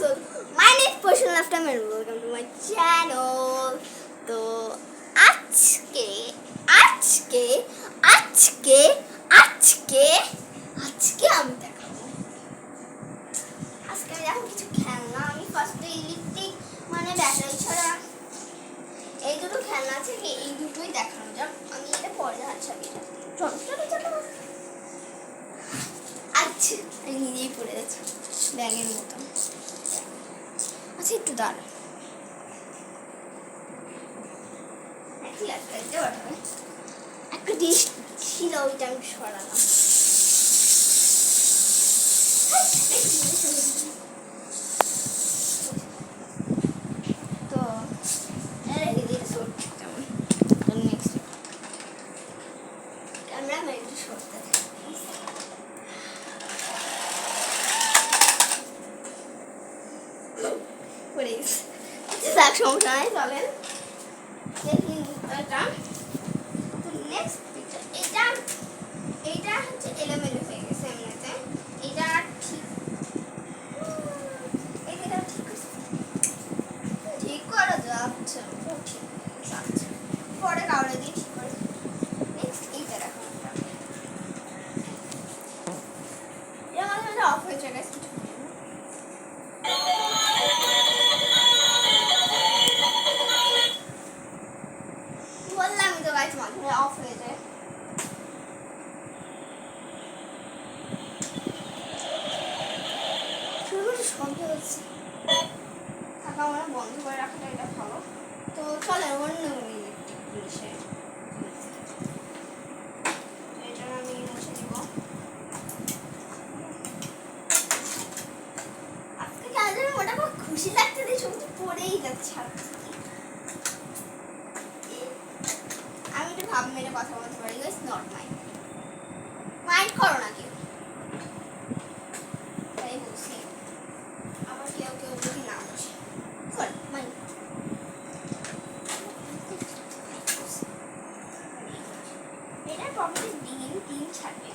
So, my name is Person Left and welcome to my channel. তো আজকে আজকে আজকে আজকে আজকে আমি দেখাবো আজকে আমি কিছু খেলনা আমি ফার্স্টে ইলেকট্রিক মানে ব্যাটারি ছাড়া এই দুটো খেলনা আছে এই দুটোই দেখানো যাক আমি এটা পরে দেখাচ্ছি চলো চলো চলো আচ্ছা আমি নিজেই পড়ে যাচ্ছি ব্যাগের মতো আচ্ছা একটু দাঁড়া একটা ডিশ ছিল ওইটা আমি সরালাম তো রেখে দিয়ে নেক্সট ক্যামেরাম্যান একটু সরতে পড়ে গেছে দেখ সমস্যা নাই চলেন দেখি এটা তো নেক্সট পিকচার এটা হচ্ছে এলোমেলো হয়ে গেছে এমনিতে এটা ঠিক এটা ঠিক করা যাচ্ছে ঠিক আছে পরে কাউরে দিয়ে ঠিক করে নেক্সট এইটা রাখা এটা মাঝে মাঝে অফ হয়ে যায় কিছু অফ হয়ে যায় শব্দ হচ্ছে থাকা আমরা বন্ধ করে রাখাটা এটা ভালো তো চলে অন্য ইলেকট্রিক জিনিসে এটা আমি মুছে দিব আজকে কাজের ওটা খুব খুশি লাগছে যে সবজি পড়েই যাচ্ছে আমি একটু ভাব মেরে কথা বলতে পারি ইটস নট মাইন্ড করো না কেউ তাই বলছি আবার কেউ কেউ যদি না বসে মাইন্ড এটা প্রবলেম ডিম ছাড়বে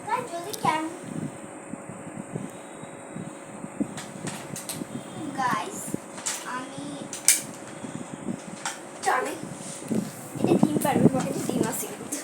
তাই যদি গাইস আমি জানি এটা ডিম পারবে পকেটে ডিম আছে কিন্তু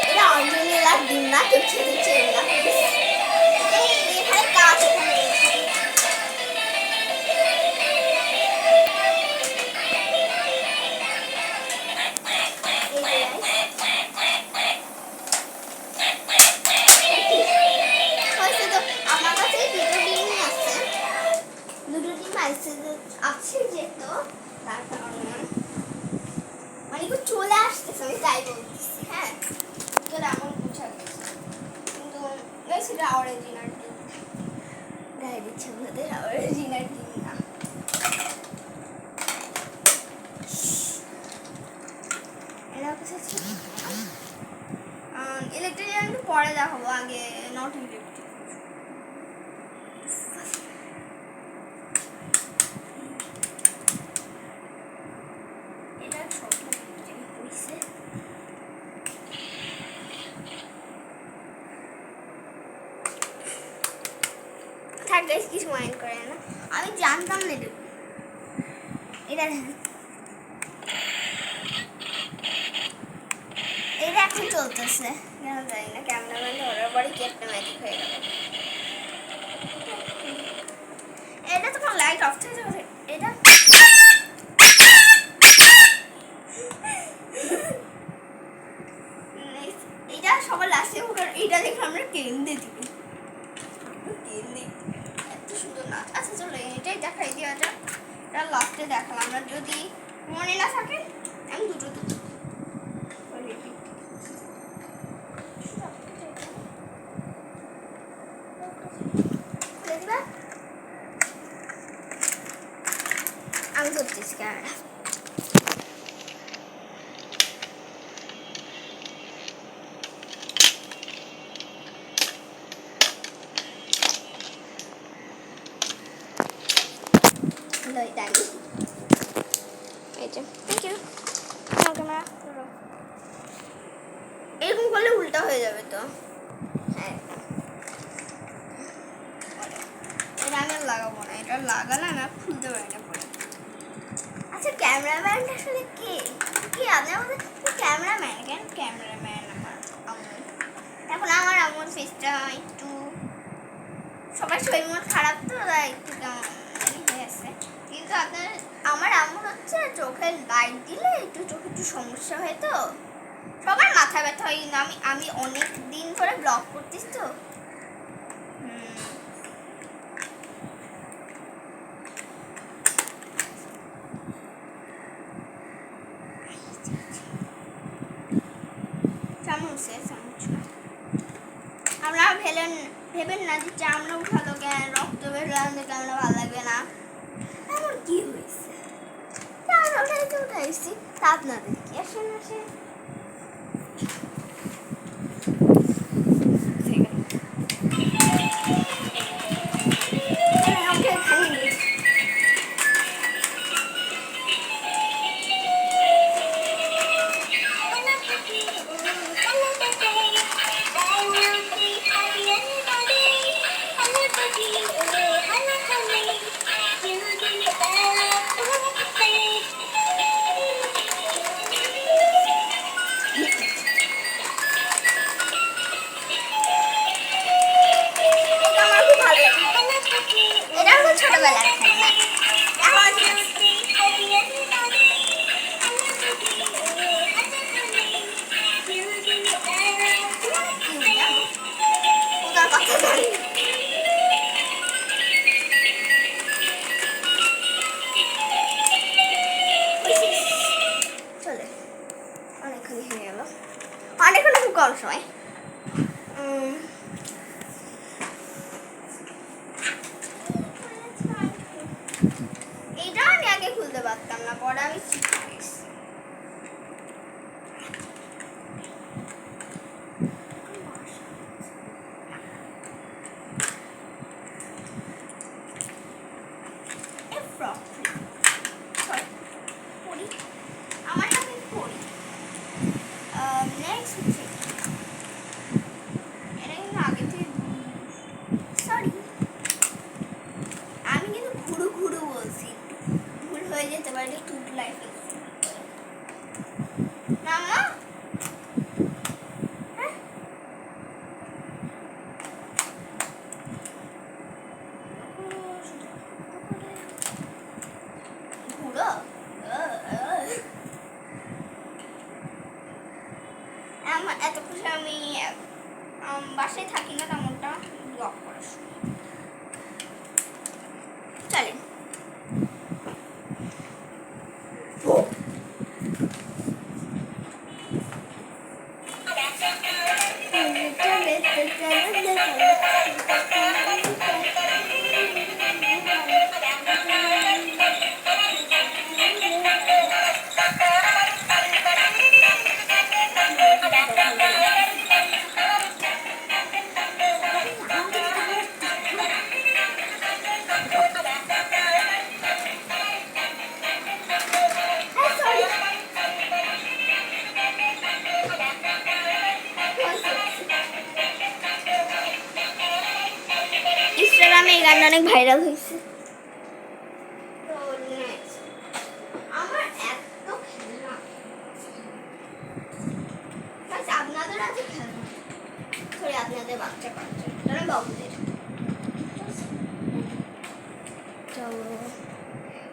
এটা অরিজিনাল ডিম না কেউ ছেড়ে ছেড়ে না এখানে কাজ আছে যেহেতু তার কারণে মানে চলে আসতেছে আমি তাই বলতেছি হ্যাঁ তোর এমন বুঝা গেছে কিন্তু সেটা অরিজিনাল ডিম গায়ে দিচ্ছে আমাদের অরিজিনাল ডিম না এটা কোথায় ইলেকট্রিক একটু পরে দেখাবো আগে নট ইলেকট্রিক কিছু মাইন্ড করে না আমি জানতাম না এটা এটা এখন চলতেছে জানি না ক্যামেরাম্যান ধরার পরে কি একটা ম্যাজিক হয়ে গেল এটা তো কোনো লাইট অফ হয়ে যাবে এটা এটা সবার লাস্টে এটা দেখে আমরা কেন্দ্রে দিবি এত সুন্দর নাচ আচ্ছা চলো এটাই দেখাই দেওয়া যাক এটা লাস্টে দেখালাম আমরা যদি মনে না থাকে আমি দুটো দেবো আমি করতেছি ক্যামেরা জানি। এই যে থ্যাংক ইউ। ক্যামেরা এরকম করলে উল্টা হয়ে যাবে তো। হ্যাঁ এটা আমি আর লাগাবো না, এটা লাগালে না খুলতে পারি না পরে। আচ্ছা ক্যামেরাম্যানটা আসলে কে কে আপনি আমাদের ক্যামেরাম্যান কেন? ক্যামেরাম্যান আমার আম্মু। এখন আমার আম্মুর ফেসটা একটু সবার শরীর মন খারাপ তো তাই একটু কেমন হয়ে আছে, কিন্তু আপনার আমার আম্মুর হচ্ছে চোখের লাইট দিলে একটু চোখে একটু সমস্যা হয় তো, সবার মাথা ব্যথা হয়, কিন্তু আমি অনেক দিন ধরে ব্লগ করতেছি তো। আপনারা ভেবেন না যে চামড়া উঠালো কেন, রক্ত বেরোলে কেন ভালো লাগবে না, এমন কি হয়েছে? চামড়া উঠাইছি তা আপনাদের কি আসেন আসে। ছোটবেলার খেলনা চলে অনেকক্ষণ হয়ে গেল, অনেকক্ষণ খুব কম সময়। এটা আমি আগে খুলতে পারতাম না, পরে আমি শিখে গেছি। যেতে পারে টুট লাইফে না মা ঘুরো এত খুশি আমি বাসায় থাকি না তেমনটা ব্লগ করার সময়। চলেন ইনস্টাগ্রামে এই গানটা অনেক ভাইরাল হয়েছে। আমার এত খেলনা আপনাদের আছে খেলনা, সরি আপনাদের বাচ্চা কাচ্চা তারা বাবুদের। তো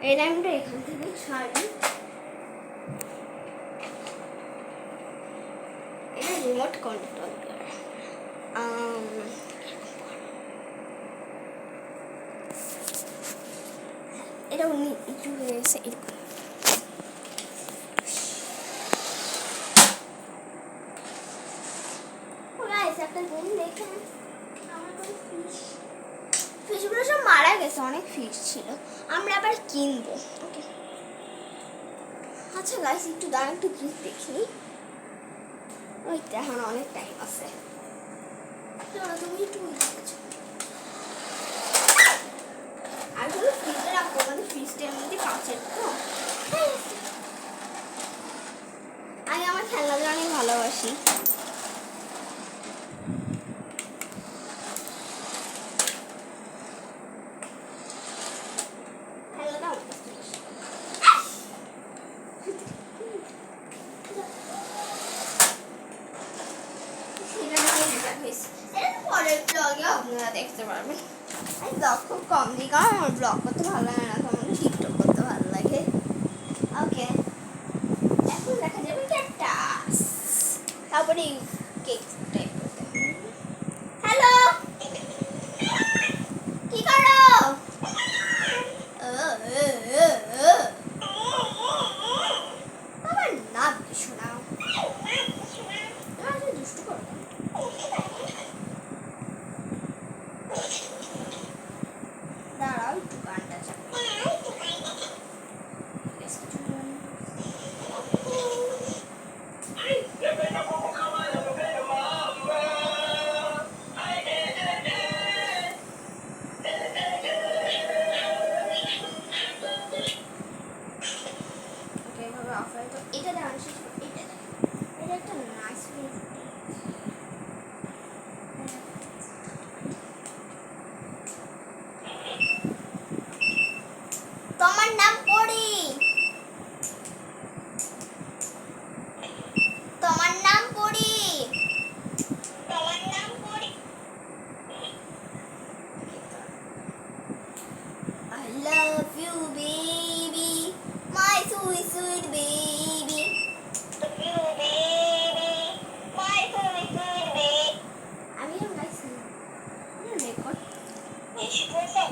এই টাইমটা এখান থেকে ছাড়ি, এটা রিমোট কন্ট্রোল এটা উনি একটু হয়ে গেছে এরকম। একটা দিন দেখে আমার ফিশগুলো সব মারা গেছে, অনেক ফিশ ছিল, আমরা আবার কিনবো। ওকে আচ্ছা গাইস একটু দাঁড়া, একটু গিয়ে দেখি, ওই তো এখন অনেক টাইম আছে। তুমি একটু আর হলো ফ্রিজে রাখবো, আমাদের ফ্রিজটা এমনিতে কাঁচের তো। আমি আমার খেলনাগুলো অনেক ভালোবাসি। পরের ব্লগে আপনারা দেখতে পারবেন। আমি ব্লগ খুব কম দিই, কারণ আমার ব্লগ করতে ভালো লাগে না, তো আমাকে টিকটক করতে ভালো লাগে। ওকে, এখন দেখা যাবে ক্যাকটাস, তারপরে কেক টাইপ করতে। হ্যালো, কি করো? আমার নাম কি শোনাও? দুষ্টু করো। দাঁড়াও একটু গানটা চালাও। এটা ডান্স, এটা একটা নাইস ভিডিও। তোমার নাম পড়ি, তোমার নাম পড়ি, তোমার নাম পড়ি। I love you baby, my sweet sweet baby. Love you baby, my sweet sweet baby. আমি এরকম গাইছি না, রেকর্ড বেশি করছো।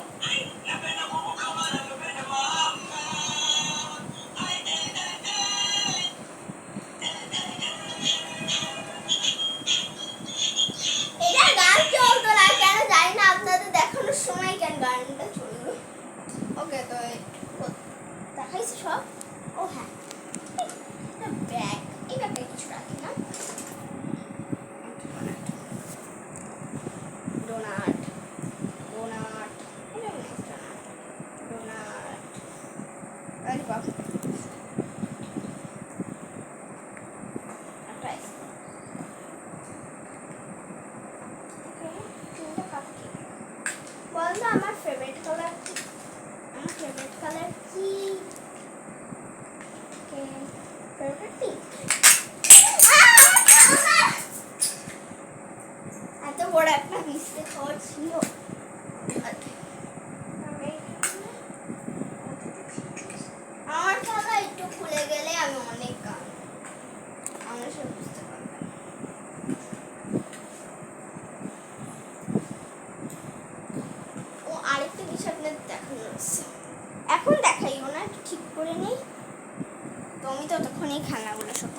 এটা গান চলতো না কেন জানি না, আপনাদের দেখানোর সময় কেন গানটা চললো। ওকে, তো দেখাইছি সব। ও হ্যাঁ, ব্যাগ, এই ব্যাগটা কিছু রাখি না। ডোনাট, ডোনাট, ডোনাট, আরে বাবা, বলতো আমার ফেভারিট কালার কি? আমার ফেভারিট কালার কি? Favourite pink. এত বড় একটা মিস্টেক হচ্ছিল। আমার কথা একটু খুলে গেলে আমি অনেক গান আমরা সব বুঝতে পারবেন। ও আরেকটা বিষয় আপনাদের দেখানো হচ্ছে, এখন দেখাইও না, ঠিক করে নেই তো। আমি তো তখন এই খেলনাগুলো সব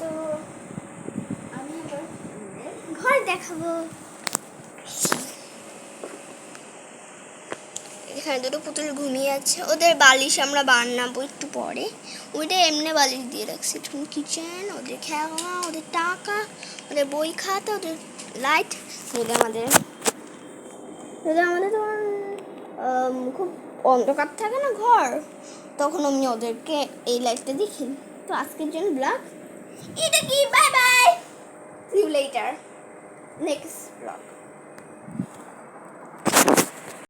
তো আমি আবার ঘর দেখাবো। এখানে দুটো পুতুল ঘুমিয়ে আছে, ওদের বালিশ আমরা বানাবো একটু পরে। ওইটা এমনি বালিশ দিয়ে রাখছি। কিচেন, ওদের খেলনা, ওদের টাকা, ওদের বই খাতা, ওদের লাইট। যদি আমাদের তখন খুব অন্ধকার থাকে না ঘর, তখন আমি ওদেরকে এই লাইটটা দেখি। তো আজকের জন্য ব্লগ এটা কি, bye bye, see you later next blog.